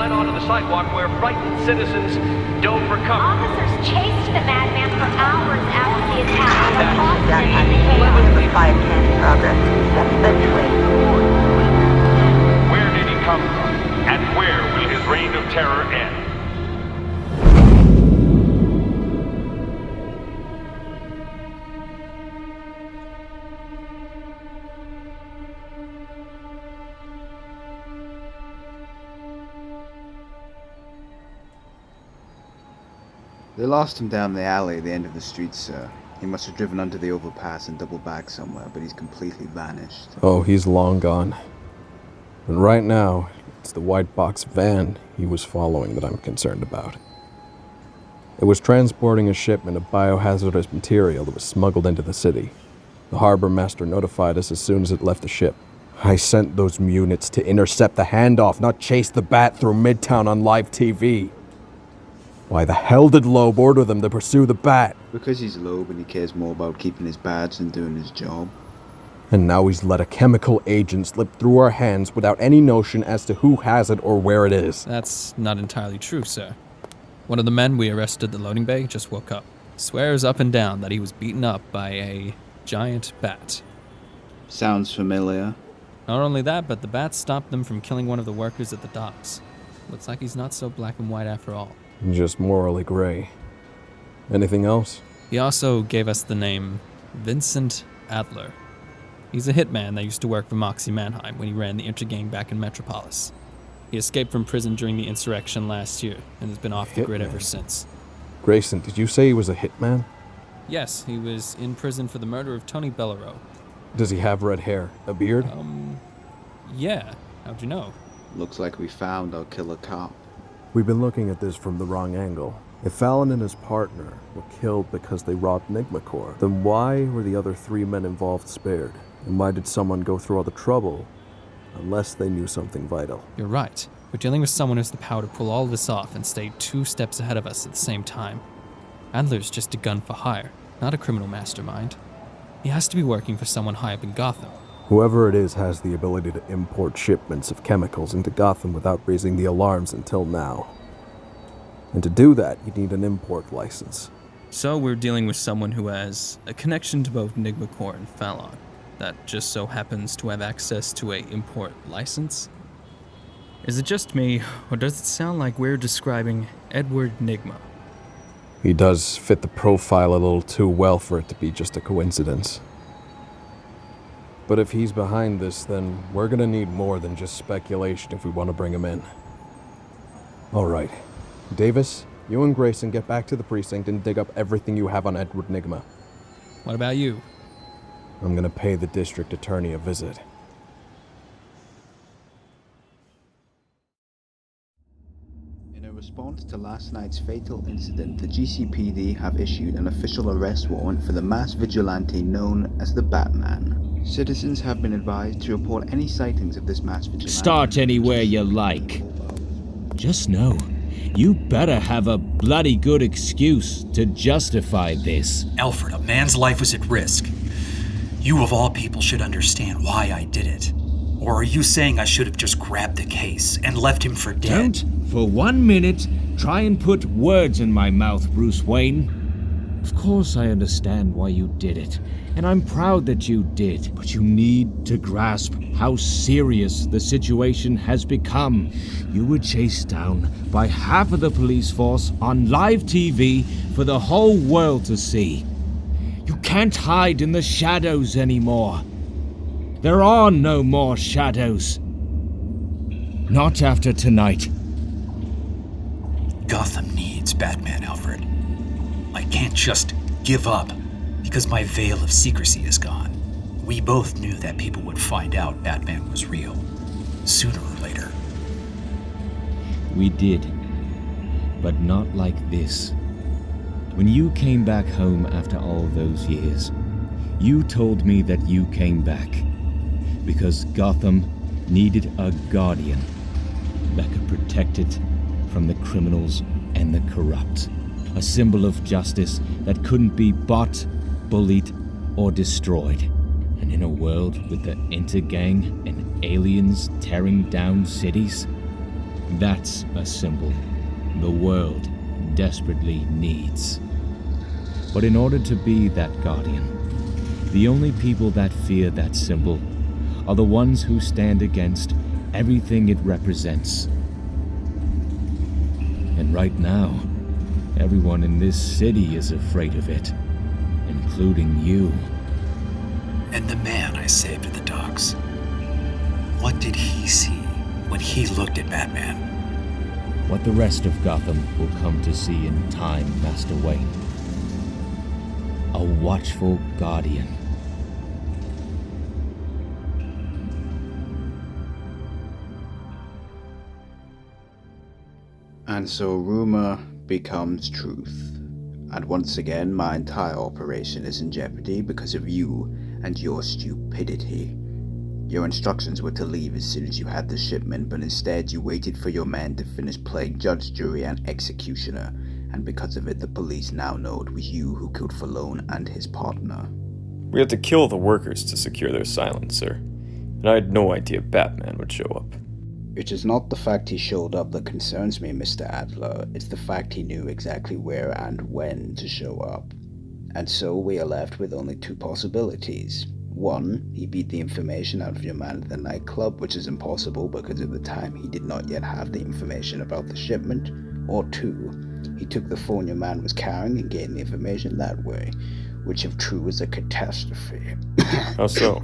right onto the sidewalk where frightened citizens dove for cover. Officers chased the madman for hours after the attack. That has chaos. 510 progress. Suspensely. Where did he come from? And where will his reign of terror end? They lost him down the alley at the end of the street, sir. He must have driven under the overpass and doubled back somewhere, but he's completely vanished. Oh, he's long gone. And right now, it's the white box van he was following that I'm concerned about. It was transporting a shipment of biohazardous material that was smuggled into the city. The harbor master notified us as soon as it left the ship. I sent those units to intercept the handoff, not chase the bat through Midtown on live TV. Why the hell did Loeb order them to pursue the bat? Because he's Loeb and he cares more about keeping his badge than doing his job. And now he's let a chemical agent slip through our hands without any notion as to who has it or where it is. That's not entirely true, sir. One of the men we arrested at the loading bay just woke up. Swears up and down that he was beaten up by a giant bat. Sounds familiar. Not only that, but the bat stopped them from killing one of the workers at the docks. Looks like he's not so black and white after all. Just morally gray. Anything else? He also gave us the name Vincent Adler. He's a hitman that used to work for Moxie Mannheim when he ran the Intergang back in Metropolis. He escaped from prison during the insurrection last year and has been off the grid ever since. Grayson, did you say he was a hitman? Yes, he was in prison for the murder of Tony Bellero. Does he have red hair? A beard? Yeah. How'd you know? Looks like we found our killer cop. We've been looking at this from the wrong angle. If Fallon and his partner were killed because they robbed Nigma Corps, then why were the other 3 men involved spared? And why did someone go through all the trouble unless they knew something vital? You're right. We're dealing with someone who has the power to pull all of this off and stay 2 steps ahead of us at the same time. Adler's just a gun for hire, not a criminal mastermind. He has to be working for someone high up in Gotham. Whoever it is has the ability to import shipments of chemicals into Gotham without raising the alarms until now. And to do that, you need an import license. So we're dealing with someone who has a connection to both Nigma Corps and Fallon, that just so happens to have access to a import license? Is it just me, or does it sound like we're describing Edward Nigma? He does fit the profile a little too well for it to be just a coincidence. But if he's behind this, then we're gonna need more than just speculation if we want to bring him in. All right. Davis, you and Grayson get back to the precinct and dig up everything you have on Edward Nigma. What about you? I'm gonna pay the district attorney a visit. In a response to last night's fatal incident, the GCPD have issued an official arrest warrant for the mass vigilante known as the Batman. Citizens have been advised to report any sightings of this mass vigilante. Start anywhere you like. Just know, you better have a bloody good excuse to justify this. Alfred, a man's life was at risk. You of all people should understand why I did it. Or are you saying I should have just grabbed the case and left him for dead? Don't, for 1 minute, try and put words in my mouth, Bruce Wayne. Of course I understand why you did it, and I'm proud that you did. But you need to grasp how serious the situation has become. You were chased down by half of the police force on live TV for the whole world to see. You can't hide in the shadows anymore. There are no more shadows. Not after tonight. Gotham needs Batman, Alfred. I can't just give up because my veil of secrecy is gone. We both knew that people would find out Batman was real, sooner or later. We did, but not like this. When you came back home after all those years, you told me that you came back because Gotham needed a guardian that could protect it from the criminals and the corrupt. A symbol of justice that couldn't be bought, bullied, or destroyed. And in a world with the Intergang and aliens tearing down cities, That's a symbol the world desperately needs. But in order to be that guardian, the only people that fear that symbol are the ones who stand against everything it represents. And right now, everyone in this city is afraid of it, including you. And the man I saved at the docks. What did he see when he looked at Batman? What the rest of Gotham will come to see in time, Master Wayne. A watchful guardian. And so rumor becomes truth. And once again, my entire operation is in jeopardy because of you and your stupidity. Your instructions were to leave as soon as you had the shipment, but instead you waited for your man to finish playing judge, jury, and executioner. And because of it, the police now know it was you who killed Funne and his partner. We had to kill the workers to secure their silence, sir. And I had no idea Batman would show up. It is not the fact he showed up that concerns me, Mr. Adler. It's the fact he knew exactly where and when to show up. And so we are left with only two possibilities. One, he beat the information out of your man at the nightclub, which is impossible because at the time he did not yet have the information about the shipment. Or two, he took the phone your man was carrying and gained the information that way, which if true is a catastrophe. How so?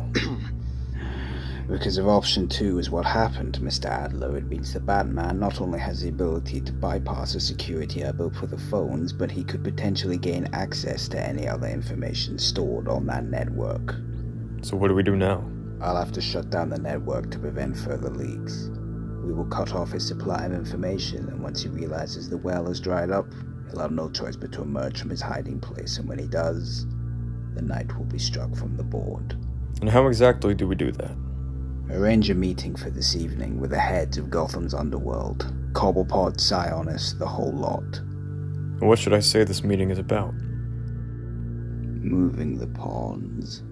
Because if option 2 is what happened, Mr. Adler, it means the Batman not only has the ability to bypass the security I built for the phones, but he could potentially gain access to any other information stored on that network. So what do we do now? I'll have to shut down the network to prevent further leaks. We will cut off his supply of information, and once he realizes the well has dried up, he'll have no choice but to emerge from his hiding place, and when he does, the knight will be struck from the board. And how exactly do we do that? Arrange a meeting for this evening with the heads of Gotham's underworld. Cobblepot, Psionists, the whole lot. And what should I say this meeting is about? Moving the pawns.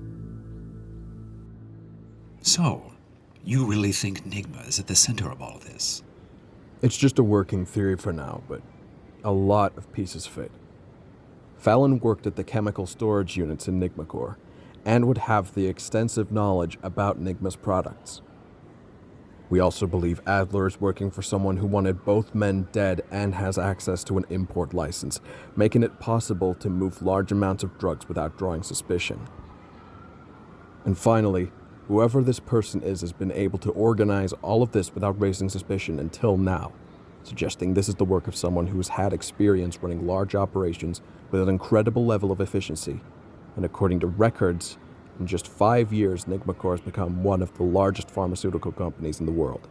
So, you really think Nigma is at the center of all this? It's just a working theory for now, but a lot of pieces fit. Fallon worked at the chemical storage units in Nigma Corps, and would have the extensive knowledge about Nigma's products. We also believe Adler is working for someone who wanted both men dead and has access to an import license, making it possible to move large amounts of drugs without drawing suspicion. And finally, whoever this person is has been able to organize all of this without raising suspicion until now, suggesting this is the work of someone who has had experience running large operations with an incredible level of efficiency. And according to records, in just 5 years, Nigma Corps has become one of the largest pharmaceutical companies in the world.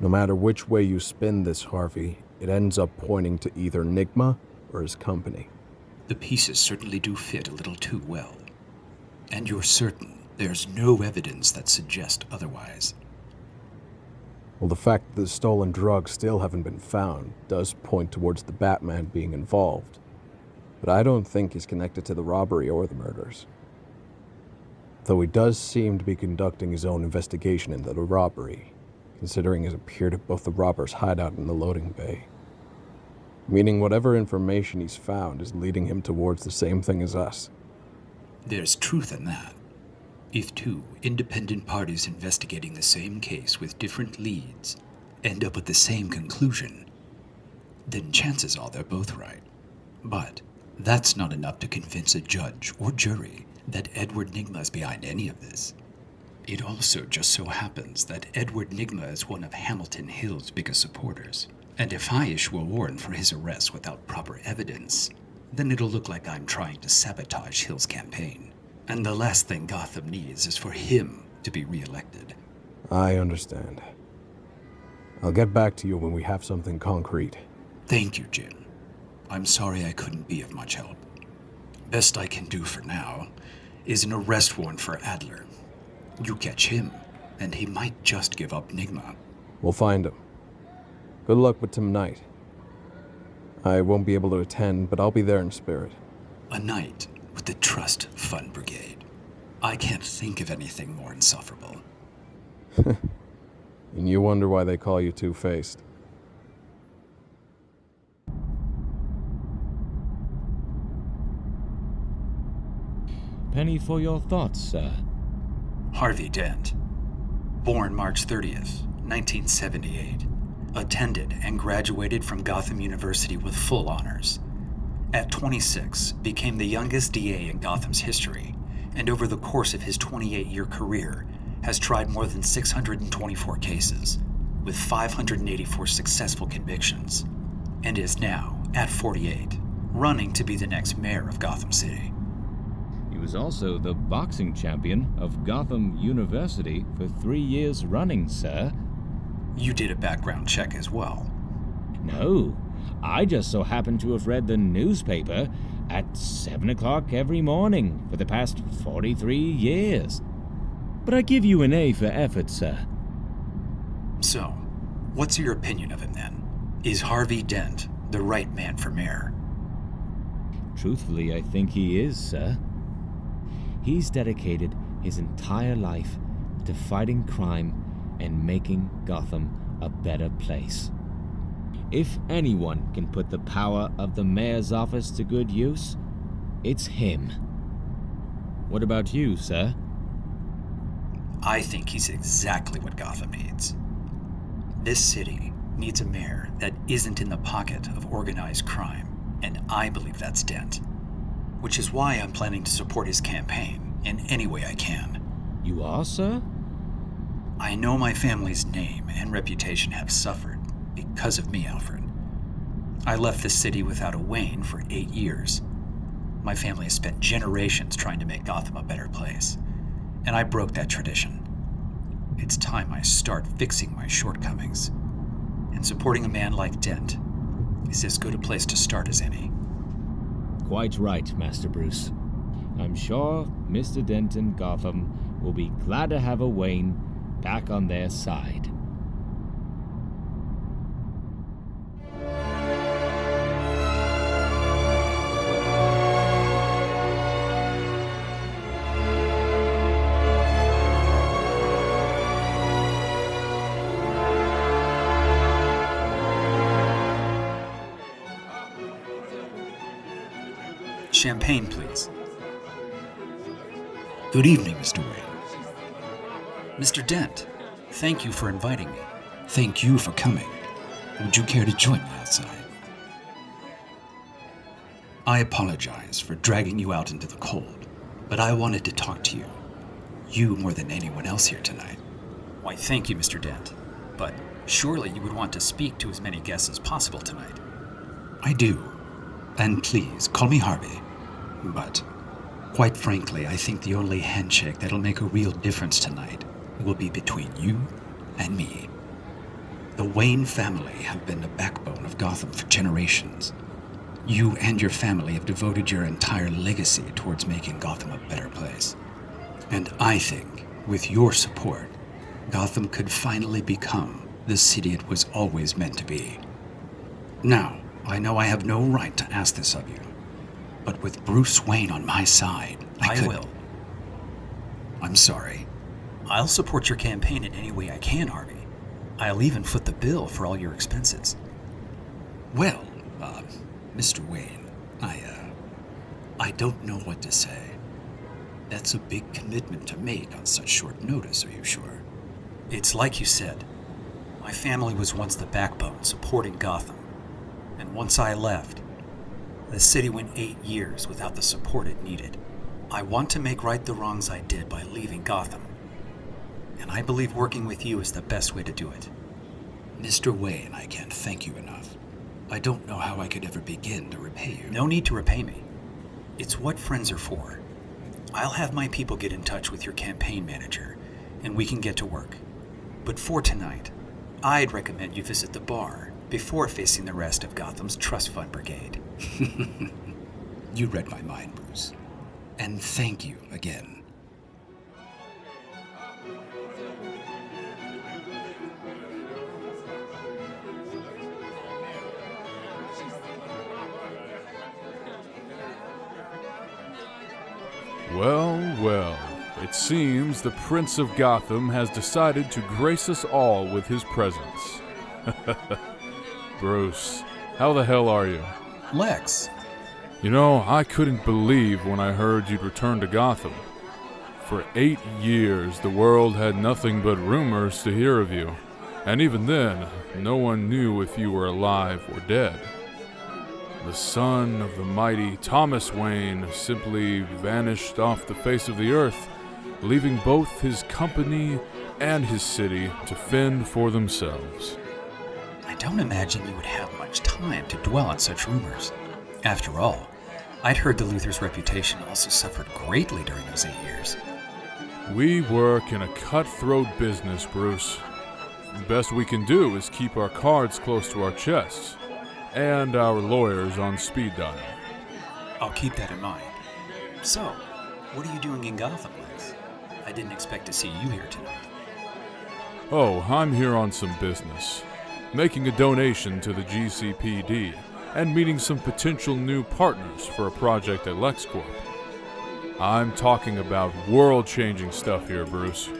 No matter which way you spin this, Harvey, it ends up pointing to either Nigma or his company. The pieces certainly do fit a little too well. And you're certain there's no evidence that suggests otherwise? Well, the fact that the stolen drugs still haven't been found does point towards the Batman being involved. But I don't think he's connected to the robbery or the murders. Though he does seem to be conducting his own investigation into the robbery, considering it appeared at both the robbers' hideout and the loading bay. Meaning whatever information he's found is leading him towards the same thing as us. There's truth in that. If two independent parties investigating the same case with different leads end up with the same conclusion, then chances are they're both right. But that's not enough to convince a judge or jury that Edward Nigma is behind any of this. It also just so happens that Edward Nigma is one of Hamilton Hill's biggest supporters. And if I issue a warrant for his arrest without proper evidence, then it'll look like I'm trying to sabotage Hill's campaign. And the last thing Gotham needs is for him to be reelected. I understand. I'll get back to you when we have something concrete. Thank you, Jim. I'm sorry I couldn't be of much help. Best I can do for now is an arrest warrant for Adler. You catch him, and he might just give up Nigma. We'll find him. Good luck with tonight. I won't be able to attend, but I'll be there in spirit. A night with the Trust Fund Brigade. I can't think of anything more insufferable. And you wonder why they call you two-faced. Penny for your thoughts, sir. Harvey Dent, born March 30th, 1978, attended and graduated from Gotham University with full honors. At 26, became the youngest DA in Gotham's history, and over the course of his 28-year career, has tried more than 624 cases, with 584 successful convictions, and is now, at 48, running to be the next mayor of Gotham City. He was also the boxing champion of Gotham University for 3 years running, sir. You did a background check as well. No, I just so happened to have read the newspaper at 7 o'clock every morning for the past 43 years. But I give you an A for effort, sir. So, what's your opinion of him then? Is Harvey Dent the right man for mayor? Truthfully, I think he is, sir. He's dedicated his entire life to fighting crime and making Gotham a better place. If anyone can put the power of the mayor's office to good use, it's him. What about you, sir? I think he's exactly what Gotham needs. This city needs a mayor that isn't in the pocket of organized crime, and I believe that's Dent. Which is why I'm planning to support his campaign in any way I can. You are, sir? I know my family's name and reputation have suffered because of me, Alfred. I left the city without a Wayne for 8 years. My family has spent generations trying to make Gotham a better place, and I broke that tradition. It's time I start fixing my shortcomings, and supporting a man like Dent is as good a place to start as any. Quite right, Master Bruce. I'm sure Mr. Dent and Gotham will be glad to have a Wayne back on their side. Champagne, please. Good evening, Mr. Wayne. Mr. Dent, thank you for inviting me. Thank you for coming. Would you care to join me outside? I apologize for dragging you out into the cold, but I wanted to talk to you. You more than anyone else here tonight. Why, thank you, Mr. Dent. But surely you would want to speak to as many guests as possible tonight. I do. And please, call me Harvey. But, quite frankly, I think the only handshake that'll make a real difference tonight will be between you and me. The Wayne family have been the backbone of Gotham for generations. You and your family have devoted your entire legacy towards making Gotham a better place. And I think, with your support, Gotham could finally become the city it was always meant to be. Now, I know I have no right to ask this of you, but with Bruce Wayne on my side, I will. I'm sorry. I'll support your campaign in any way I can, Harvey. I'll even foot the bill for all your expenses. Well, Mr. Wayne, I don't know what to say. That's a big commitment to make on such short notice, are you sure? It's like you said. My family was once the backbone supporting Gotham. And once I left, the city went 8 years without the support it needed. I want to make right the wrongs I did by leaving Gotham. And I believe working with you is the best way to do it. Mr. Wayne, I can't thank you enough. I don't know how I could ever begin to repay you. No need to repay me. It's what friends are for. I'll have my people get in touch with your campaign manager, and we can get to work. But for tonight, I'd recommend you visit the bar before facing the rest of Gotham's trust fund brigade. You read my mind, Bruce. And thank you again. Well, well, It seems the Prince of Gotham has decided to grace us all with his presence. Bruce, how the hell are you? Lex. You know, I couldn't believe when I heard you'd returned to Gotham. For 8 years, the world had nothing but rumors to hear of you. And even then, no one knew if you were alive or dead. The son of the mighty Thomas Wayne simply vanished off the face of the earth, leaving both his company and his city to fend for themselves. I don't imagine you would have much time to dwell on such rumors. After all, I'd heard the Luther's reputation also suffered greatly during those 8 years. We work in a cutthroat business, Bruce. The best we can do is keep our cards close to our chests, and our lawyers on speed dial. I'll keep that in mind. So, what are you doing in Gotham, Lex? I didn't expect to see you here tonight. Oh, I'm here on some business. Making a donation to the GCPD, and meeting some potential new partners for a project at LexCorp. I'm talking about world-changing stuff here, Bruce.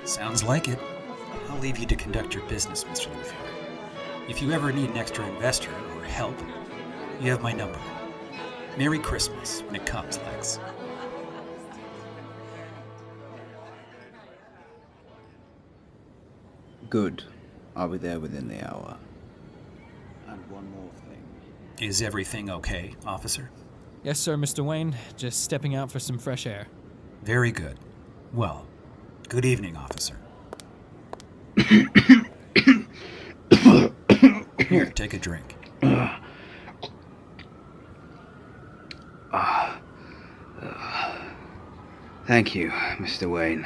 Sounds like it. I'll leave you to conduct your business, Mr. Luther. If you ever need an extra investor or help, you have my number. Merry Christmas when it comes, Lex. Good. I'll be there within the hour. And one more thing. Is everything okay, officer? Yes, sir, Mr. Wayne. Just stepping out for some fresh air. Very good. Well, good evening, officer. Here, take a drink. Thank you, Mr. Wayne.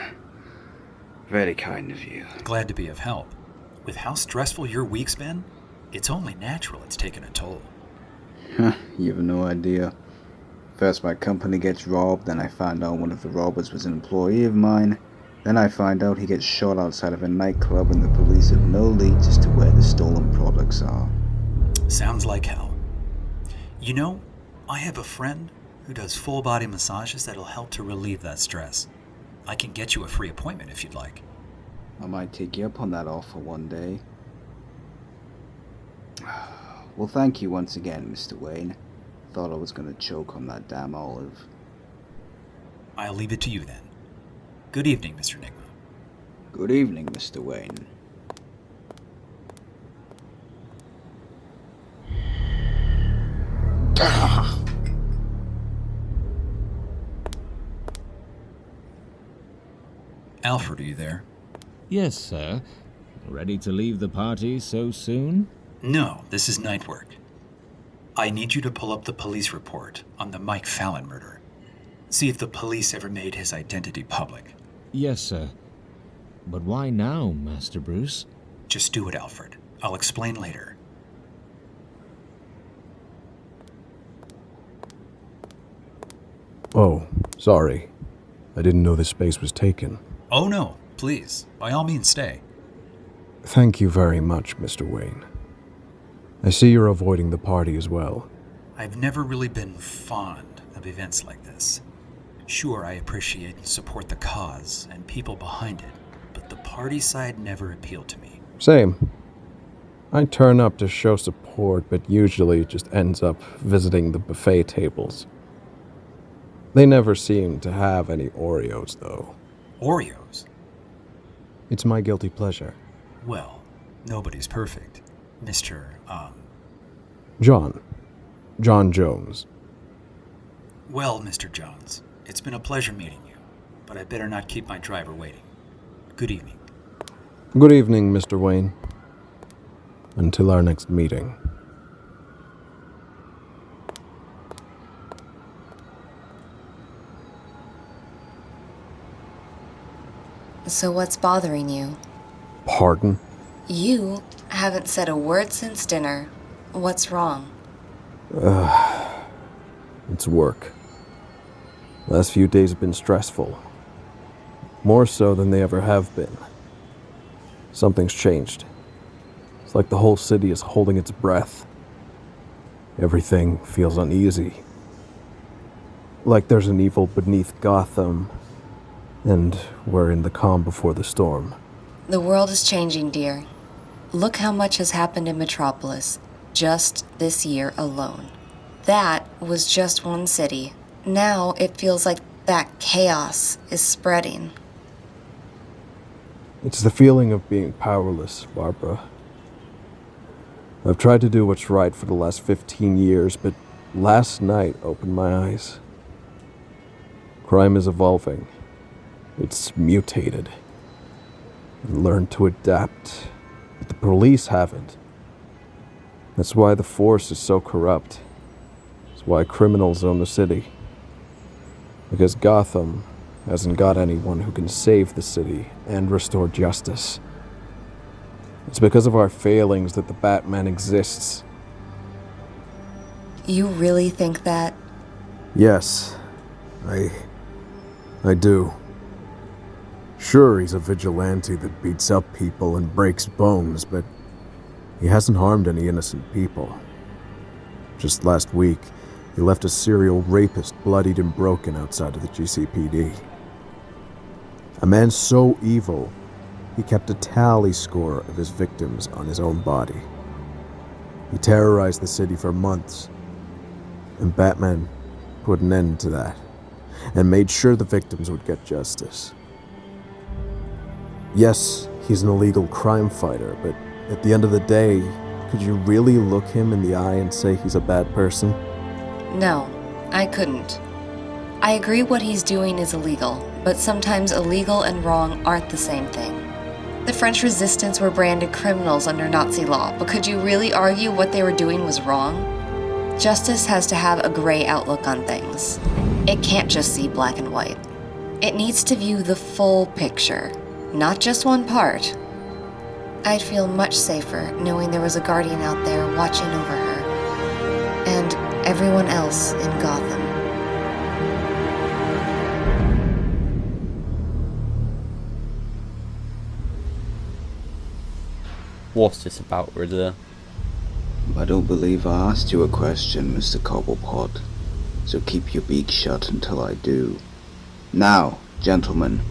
Very kind of you. Glad to be of help. With how stressful your week's been, it's only natural it's taken a toll. You have no idea. First my company gets robbed, then I find out one of the robbers was an employee of mine. Then I find out he gets shot outside of a nightclub and the police have no leads as to where the stolen products are. Sounds like hell. You know, I have a friend who does full-body massages that'll help to relieve that stress. I can get you a free appointment if you'd like. I might take you up on that offer one day. Well, thank you once again, Mr. Wayne. Thought I was gonna choke on that damn olive. I'll leave it to you then. Good evening, Mr. Nigma. Good evening, Mr. Wayne. Alfred, are you there? Yes, sir. Ready to leave the party so soon? No, this is night work. I need you to pull up the police report on the Mike Fallon murder. See if the police ever made his identity public. Yes, sir. But why now, Master Bruce? Just do it, Alfred. I'll explain later. Oh, sorry. I didn't know this space was taken. Oh no, please. By all means, stay. Thank you very much, Mr. Wayne. I see you're avoiding the party as well. I've never really been fond of events like this. Sure, I appreciate and support the cause and people behind it, but the party side never appealed to me. Same. I turn up to show support, but usually just ends up visiting the buffet tables. They never seem to have any Oreos, though. Oreos? It's my guilty pleasure. Well, nobody's perfect. Mr. John Jones. Well, Mr. Jones, it's been a pleasure meeting you, but I better not keep my driver waiting. Good evening. Good evening, Mr. Wayne. Until our next meeting. So what's bothering you? Pardon? You haven't said a word since dinner. What's wrong? It's work. Last few days have been stressful. More so than they ever have been. Something's changed. It's like the whole city is holding its breath. Everything feels uneasy. Like there's an evil beneath Gotham, And we're in the calm before the storm. The world is changing, dear. Look how much has happened in Metropolis, just this year alone. That was just one city. Now it feels like that chaos is spreading. It's the feeling of being powerless, Barbara. I've tried to do what's right for the last 15 years, but last night opened my eyes. Crime is evolving. It's mutated. It learned to adapt, but the police haven't. That's why the force is so corrupt. It's why criminals own the city. Because Gotham hasn't got anyone who can save the city and restore justice. It's because of our failings that the Batman exists. You really think that? Yes, I do. Sure, he's a vigilante that beats up people and breaks bones, but he hasn't harmed any innocent people. Just last week, he left a serial rapist bloodied and broken outside of the GCPD. A man so evil, he kept a tally score of his victims on his own body. He terrorized the city for months, and Batman put an end to that, and made sure the victims would get justice. Yes, he's an illegal crime fighter, but at the end of the day, could you really look him in the eye and say he's a bad person? No, I couldn't. I agree what he's doing is illegal, but sometimes illegal and wrong aren't the same thing. The French resistance were branded criminals under Nazi law, but could you really argue what they were doing was wrong? Justice has to have a gray outlook on things. It can't just see black and white. It needs to view the full picture, not just one part. I'd feel much safer knowing there was a guardian out there watching over her, and everyone else in Gotham. What's this about, Riddler? I don't believe I asked you a question, Mr. Cobblepot, so keep your beak shut until I do. Now, gentlemen,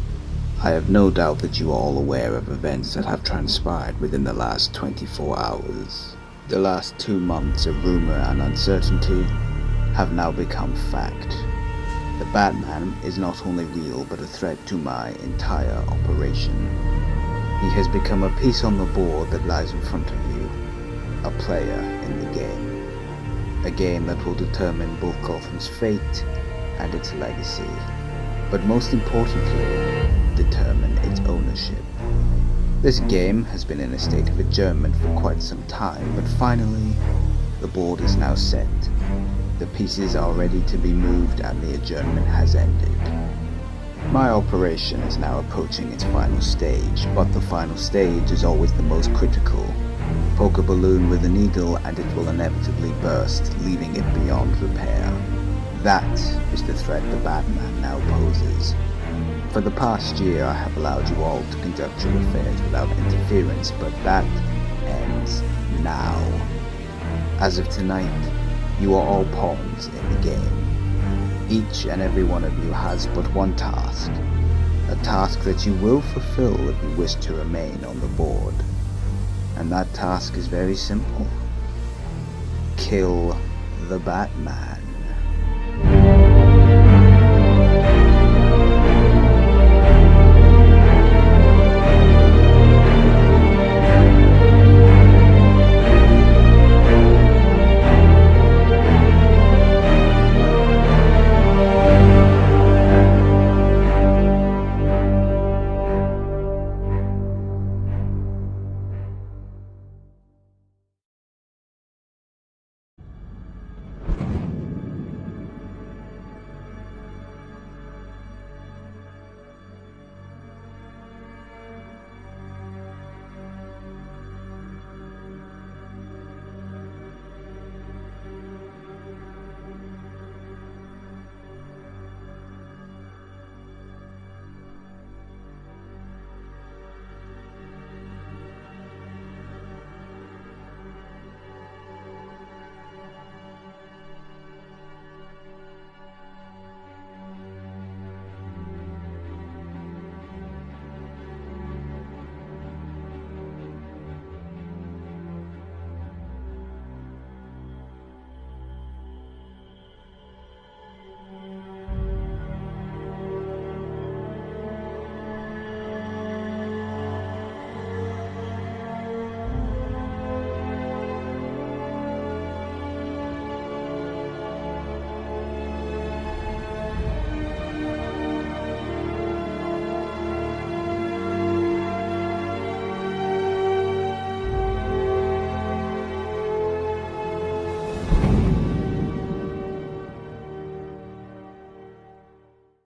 I have no doubt that you are all aware of events that have transpired within the last 24 hours. The last 2 months of rumor and uncertainty have now become fact. The Batman is not only real but a threat to my entire operation. He has become a piece on the board that lies in front of you, a player in the game. A game that will determine both Gotham's fate and its legacy, but most importantly, determine its ownership. This game has been in a state of adjournment for quite some time, but finally, the board is now set. The pieces are ready to be moved and the adjournment has ended. My operation is now approaching its final stage, but the final stage is always the most critical. Poke a balloon with a needle and it will inevitably burst, leaving it beyond repair. That is the threat the Batman now poses. For the past year I have allowed you all to conduct your affairs without interference, but that ends now. As of tonight, you are all pawns in the game. Each and every one of you has but one task, a task that you will fulfill if you wish to remain on the board. And that task is very simple. Kill the Batman.